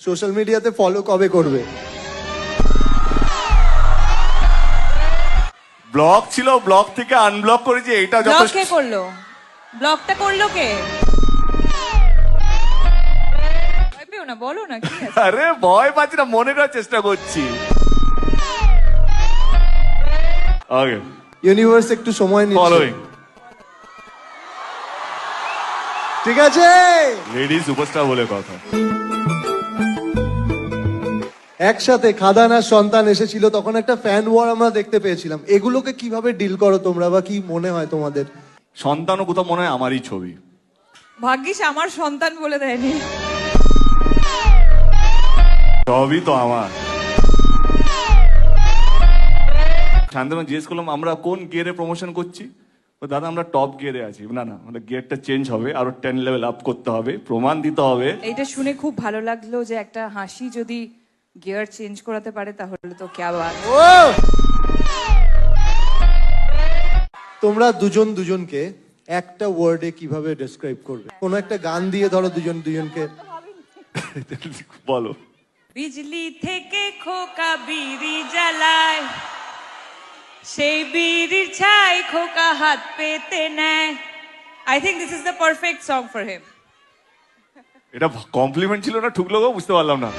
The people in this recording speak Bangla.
সোশ্যাল মিডিয়াতে ফলো কবে করবে? ব্লক ছিল, ব্লক থেকে আনব্লক করেছি, এটা ব্লক যথেষ্ট। কে করলো? ব্লকটা করলো কে? ভয় পেও না, বলো না কি আছে? আরে ভয় পাচ্ছি না, মনে করার চেষ্টা করছি। ওকে, ইউনিভার্স একটু সময় নিচ্ছে। ফলোইং ঠিক আছে, লেডি সুপারস্টার বলে কথা। একসাথে খাদান আর সন্তান এসেছিল, তখন একটা ফ্যান ওয়ার আমরা দেখতে পেয়েছিলাম। এগুলোকে কিভাবে ডিল করো তোমরা, বা কি মনে হয় তোমাদের? সন্তানও কোথাও মনে হয় আমারই ছবি। ভাগ্যিস আমার সন্তান বলে দেয়নি। সবই তো আমার। শান্তনু জিজ্ঞেস করলাম আমরা কোন গিয়ারে প্রমোশন করছি, তো দাদা আমরা টপ গিয়ারে আছি। না না, আমাদের গিয়ারটা চেঞ্জ হবে, আরো 10 লেভেল আপ করতে হবে, প্রমাণ দিতে হবে। এইটা শুনে খুব ভালো লাগলো যে একটা হাসি যদি গিয়ার চেঞ্জ করাতে পারে তাহলে তো ক্যা বাত। ও, তোমরা দুজন দুজনকে একটা ওয়ার্ডে কিভাবে ডেসক্রাইব করবে? কোন একটা গান দিয়ে ধরো দুজন দুজনকে। বলো। বিজলি থেকে খোকা বিড়ি জ্বালায়, সেই বিড়ির ছাই খোকা হাত পেতে নেয়। I think this is the perfect song for him. এটা কমপ্লিমেন্ট ছিল না ঠুকলো গো, বুঝতে পারলাম না।